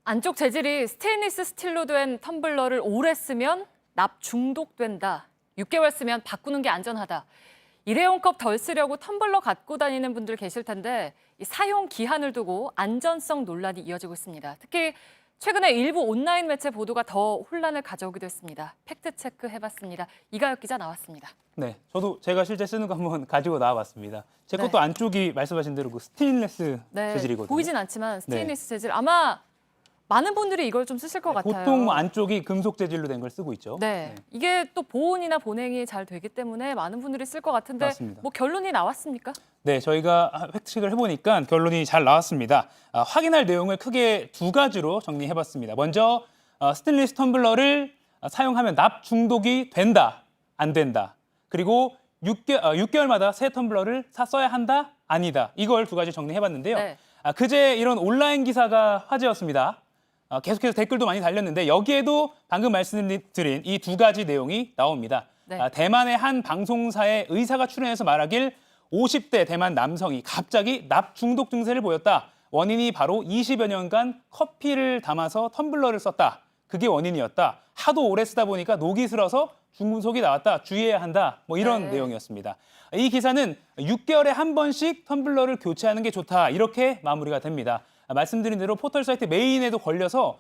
안쪽 재질이 스테인리스 스틸로 된 텀블러를 오래 쓰면 납 중독된다. 6개월 쓰면 바꾸는 게 안전하다. 일회용 컵 덜 쓰려고 텀블러 갖고 다니는 분들 계실 텐데 이 사용 기한을 두고 안전성 논란이 이어지고 있습니다. 특히 최근에 일부 온라인 매체 보도가 더 혼란을 가져오기도 했습니다. 팩트체크 해봤습니다. 이가혁 기자 나왔습니다. 네, 저도 제가 실제 쓰는 거 한번 가지고 나와봤습니다. 제 것도 안쪽이 말씀하신 대로 그 스테인리스 재질이거든요. 보이진 않지만 스테인리스 재질 아마 많은 분들이 이걸 좀 쓰실 것 같아요. 보통 안쪽이 금속 재질로 된 걸 쓰고 있죠. 네, 이게 또 보온이나 보냉이 잘 되기 때문에 많은 분들이 쓸 것 같은데 맞습니다. 뭐 결론이 나왔습니까? 네, 저희가 팩트체크를 해보니까 결론이 잘 나왔습니다. 확인할 내용을 크게 두 가지로 정리해봤습니다. 먼저 스테인리스 텀블러를 사용하면 납 중독이 된다, 안 된다. 그리고 6개월마다 새 텀블러를 써야 한다, 아니다. 이걸 두 가지 정리해봤는데요. 네. 그제 이런 온라인 기사가 화제였습니다. 계속해서 댓글도 많이 달렸는데 여기에도 방금 말씀드린 이 두 가지 내용이 나옵니다. 네. 대만의 한 방송사의 의사가 출연해서 말하길 50대 대만 남성이 갑자기 납 중독 증세를 보였다. 원인이 바로 20여 년간 커피를 담아서 텀블러를 썼다. 그게 원인이었다. 하도 오래 쓰다 보니까 녹이 슬어서 중금속이 나왔다. 주의해야 한다. 뭐 이런 내용이었습니다. 이 기사는 6개월에 한 번씩 텀블러를 교체하는 게 좋다. 이렇게 마무리가 됩니다. 말씀드린 대로 포털 사이트 메인에도 걸려서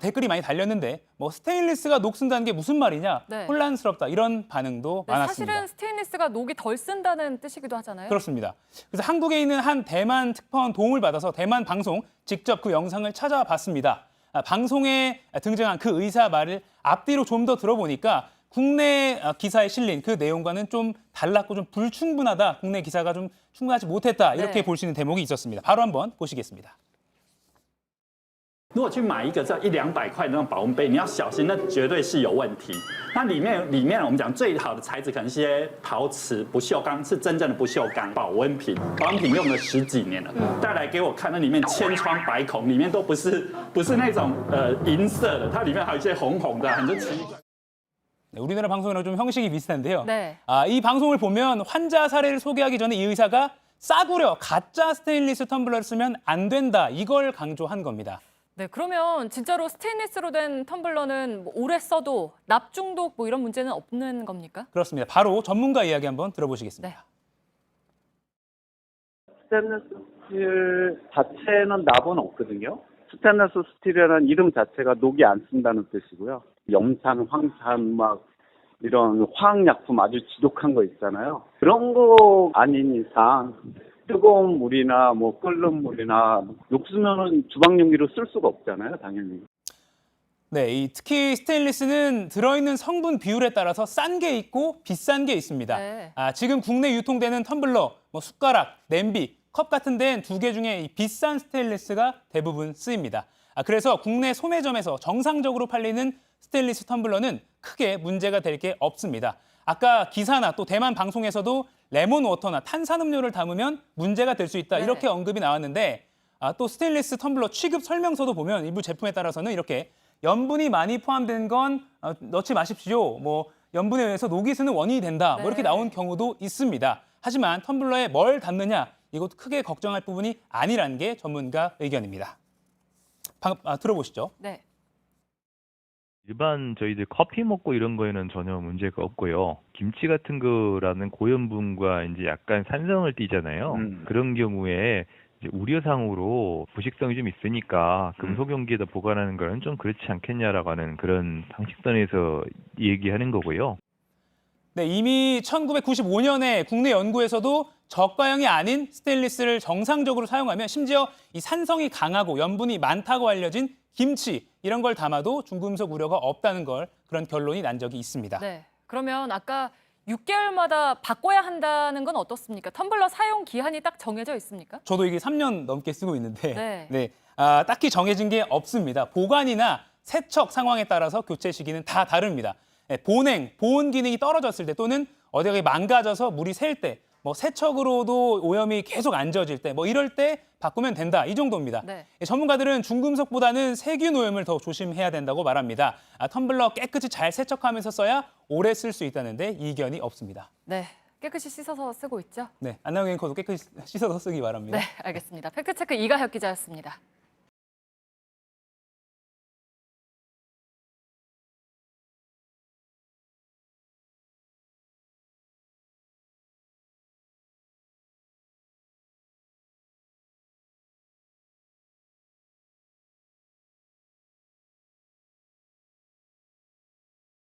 댓글이 많이 달렸는데 뭐 스테인리스가 녹 쓴다는 게 무슨 말이냐? 혼란스럽다. 이런 반응도 많았습니다. 사실은 스테인리스가 녹이 덜 쓴다는 뜻이기도 하잖아요. 그렇습니다. 그래서 한국에 있는 한 대만 특파원 도움을 받아서 대만 방송 직접 그 영상을 찾아봤습니다. 방송에 등장한 그 의사 말을 앞뒤로 좀 더 들어보니까 국내 기사에 실린 그 내용과는 좀 달랐고 좀 불충분하다. 국내 기사가 좀 충분하지 못했다. 이렇게 볼 수 있는 대목이 있었습니다. 바로 한번 보시겠습니다. 如果去买一个这100-200块的那种保温杯，你要小心，那绝对是有问题。那里面我们讲最好的材质可能是些陶瓷、不锈钢，是真正的不锈钢保温瓶。保温瓶用了10几年了，带来给我看，那里面千疮百孔，里面都不是那种银色的，它里面还有一些红红的，很多奇怪。 네, 우리나라 방송이랑 좀 형식이 비슷한데요. 네. 이 방송을 보면 환자 사례를 소개하기 전에 이 의사가 싸구려 가짜 스테인리스 텀블러를 쓰면 안 된다. 이걸 강조한 겁니다. 네, 그러면 진짜로 스테인리스로 된 텀블러는 뭐 오래 써도 납 중독 뭐 이런 문제는 없는 겁니까? 그렇습니다. 바로 전문가 이야기 한번 들어보시겠습니다. 네. 스테인리스 스틸 자체는 납은 없거든요. 스테인리스 스틸이라는 이름 자체가 녹이 안 쓴다는 뜻이고요. 염산, 황산, 막 이런 화학약품 아주 지독한 거 있잖아요. 그런 거 아닌 이상 뜨거운 물이나 뭐 끓는 물이나 녹으면은 주방용기로 쓸 수가 없잖아요, 당연히. 네, 특히 스테인리스는 들어있는 성분 비율에 따라서 싼 게 있고 비싼 게 있습니다. 네. 지금 국내 유통되는 텀블러, 뭐 숟가락, 냄비, 컵 같은 데는 두 개 중에 이 비싼 스테인리스가 대부분 쓰입니다. 그래서 국내 소매점에서 정상적으로 팔리는 스테인리스 텀블러는 크게 문제가 될 게 없습니다. 아까 기사나 또 대만 방송에서도 레몬 워터나 탄산음료를 담으면 문제가 될 수 있다. 이렇게 언급이 나왔는데 또 스테인리스 텀블러 취급 설명서도 보면 일부 제품에 따라서는 이렇게 염분이 많이 포함된 건 넣지 마십시오. 뭐 염분에 의해서 녹이 스는 원인이 된다. 뭐 이렇게 나온 경우도 있습니다. 하지만 텀블러에 뭘 담느냐 이것도 크게 걱정할 부분이 아니라는 게 전문가 의견입니다. 들어보시죠. 네. 일반 저희들 커피 먹고 이런 거에는 전혀 문제가 없고요. 김치 같은 거라는 고염분과 이제 약간 산성을 띠잖아요. 그런 경우에 이제 우려상으로 부식성이 좀 있으니까 금속 용기에다 보관하는 거는 좀 그렇지 않겠냐라고 하는 그런 상식선에서 얘기하는 거고요. 네, 이미 1995년에 국내 연구에서도 저가형이 아닌 스테인리스를 정상적으로 사용하면 심지어 이 산성이 강하고 염분이 많다고 알려진 김치 이런 걸 담아도 중금속 우려가 없다는 걸 그런 결론이 난 적이 있습니다. 네. 그러면 아까 6개월마다 바꿔야 한다는 건 어떻습니까? 텀블러 사용 기한이 딱 정해져 있습니까? 저도 이게 3년 넘게 쓰고 있는데 네. 딱히 정해진 게 없습니다. 보관이나 세척 상황에 따라서 교체 시기는 다 다릅니다. 보온 기능이 떨어졌을 때 또는 어디가 망가져서 물이 셀 때, 뭐 세척으로도 오염이 계속 안 지워질 때, 뭐 이럴 때 바꾸면 된다. 이 정도입니다. 네. 전문가들은 중금속보다는 세균 오염을 더 조심해야 된다고 말합니다. 텀블러 깨끗이 잘 세척하면서 써야 오래 쓸 수 있다는데 이견이 없습니다. 네. 깨끗이 씻어서 쓰고 있죠? 네, 안나영 앵커도 깨끗이 씻어서 쓰기 바랍니다. 네, 알겠습니다. 팩트체크 이가혁 기자였습니다.